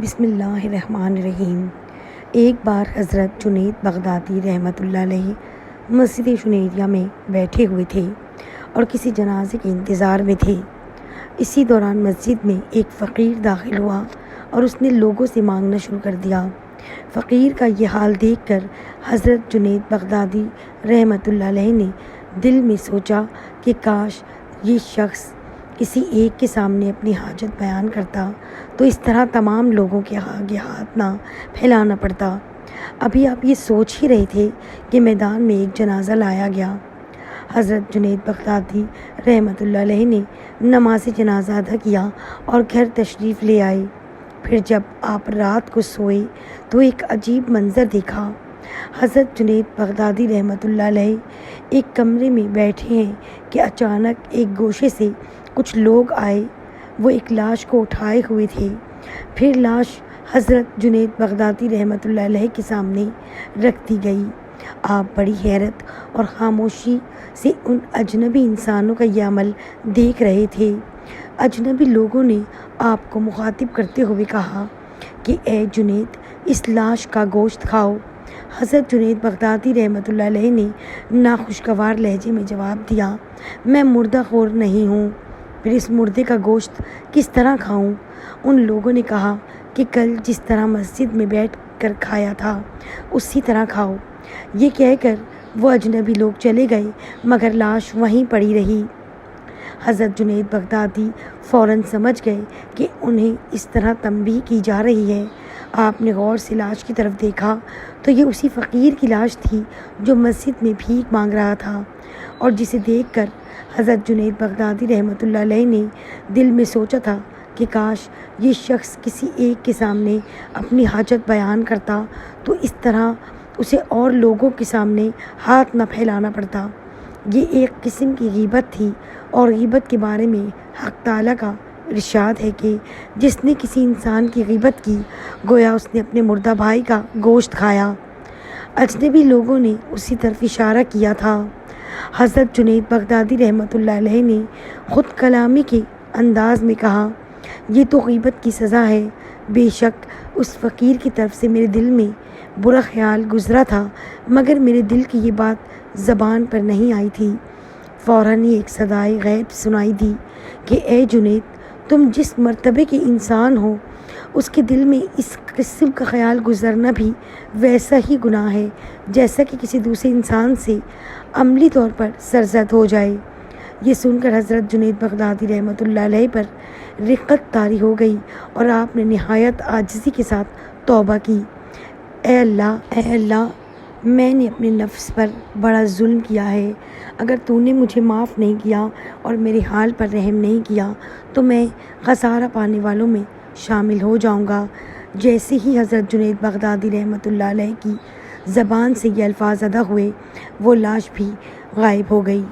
بسم اللہ الرحمن الرحیم۔ ایک بار حضرت جنید بغدادی رحمۃ اللہ علیہ مسجد شنیریا میں بیٹھے ہوئے تھے اور کسی جنازے کے انتظار میں تھے۔ اسی دوران مسجد میں ایک فقیر داخل ہوا اور اس نے لوگوں سے مانگنا شروع کر دیا۔ فقیر کا یہ حال دیکھ کر حضرت جنید بغدادی رحمۃ اللہ علیہ نے دل میں سوچا کہ کاش یہ شخص کسی ایک کے سامنے اپنی حاجت بیان کرتا تو اس طرح تمام لوگوں کے آگے ہاتھ نہ پھیلانا پڑتا۔ ابھی آپ یہ سوچ ہی رہے تھے کہ میدان میں ایک جنازہ لایا گیا۔ حضرت جنید بغدادی رحمۃ اللہ علیہ نے نماز جنازہ ادا کیا اور گھر تشریف لے آئے۔ پھر جب آپ رات کو سوئے تو ایک عجیب منظر دیکھا۔ حضرت جنید بغدادی رحمۃ اللہ علیہ ایک کمرے میں بیٹھے ہیں کہ اچانک ایک گوشے سے کچھ لوگ آئے۔ وہ ایک لاش کو اٹھائے ہوئے تھے۔ پھر لاش حضرت جنید بغدادی رحمۃ اللہ علیہ کے سامنے رکھ دی گئی۔ آپ بڑی حیرت اور خاموشی سے ان اجنبی انسانوں کا یہ عمل دیکھ رہے تھے۔ اجنبی لوگوں نے آپ کو مخاطب کرتے ہوئے کہا کہ اے جنید، اس لاش کا گوشت کھاؤ۔ حضرت جنید بغدادی رحمۃ اللہ علیہ نے ناخوشگوار لہجے میں جواب دیا، میں مردہ خور نہیں ہوں، پھر اس مردے کا گوشت کس طرح کھاؤں؟ ان لوگوں نے کہا کہ کل جس طرح مسجد میں بیٹھ کر کھایا تھا اسی طرح کھاؤ۔ یہ کہہ کر وہ اجنبی لوگ چلے گئے مگر لاش وہیں پڑی رہی۔ حضرت جنید بغدادی فوراً سمجھ گئے کہ انہیں اس طرح تنبیہ کی جا رہی ہے۔ آپ نے غور سے لاش کی طرف دیکھا تو یہ اسی فقیر کی لاش تھی جو مسجد میں بھیک مانگ رہا تھا، اور جسے دیکھ کر حضرت جنید بغدادی رحمۃ اللہ علیہ نے دل میں سوچا تھا کہ کاش یہ شخص کسی ایک کے سامنے اپنی حاجت بیان کرتا تو اس طرح اسے اور لوگوں کے سامنے ہاتھ نہ پھیلانا پڑتا۔ یہ ایک قسم کی غیبت تھی، اور غیبت کے بارے میں حق تعالیٰ کا ارشاد ہے کہ جس نے کسی انسان کی غیبت کی گویا اس نے اپنے مردہ بھائی کا گوشت کھایا۔ اجنبی لوگوں نے اسی طرف اشارہ کیا تھا۔ حضرت جنید بغدادی رحمۃ اللہ علیہ نے خود کلامی کے انداز میں کہا، یہ تو غیبت کی سزا ہے۔ بے شک اس فقیر کی طرف سے میرے دل میں برا خیال گزرا تھا مگر میرے دل کی یہ بات زبان پر نہیں آئی تھی۔ فوراً ہی ایک صدائے غیب سنائی دی کہ اے جنید، تم جس مرتبے کے انسان ہو اس کے دل میں اس قسم کا خیال گزرنا بھی ویسا ہی گناہ ہے جیسا کہ کسی دوسرے انسان سے عملی طور پر سرزد ہو جائے۔ یہ سن کر حضرت جنید بغدادی رحمۃ اللہ علیہ پر رقت طاری ہو گئی اور آپ نے نہایت عاجزی کے ساتھ توبہ کی، اے اللہ، میں نے اپنے نفس پر بڑا ظلم کیا ہے۔ اگر تو نے مجھے معاف نہیں کیا اور میرے حال پر رحم نہیں کیا تو میں خسارہ پانے والوں میں شامل ہو جاؤں گا۔ جیسے ہی حضرت جنید بغدادی رحمۃ اللہ علیہ کی زبان سے یہ الفاظ ادا ہوئے وہ لاش بھی غائب ہو گئی۔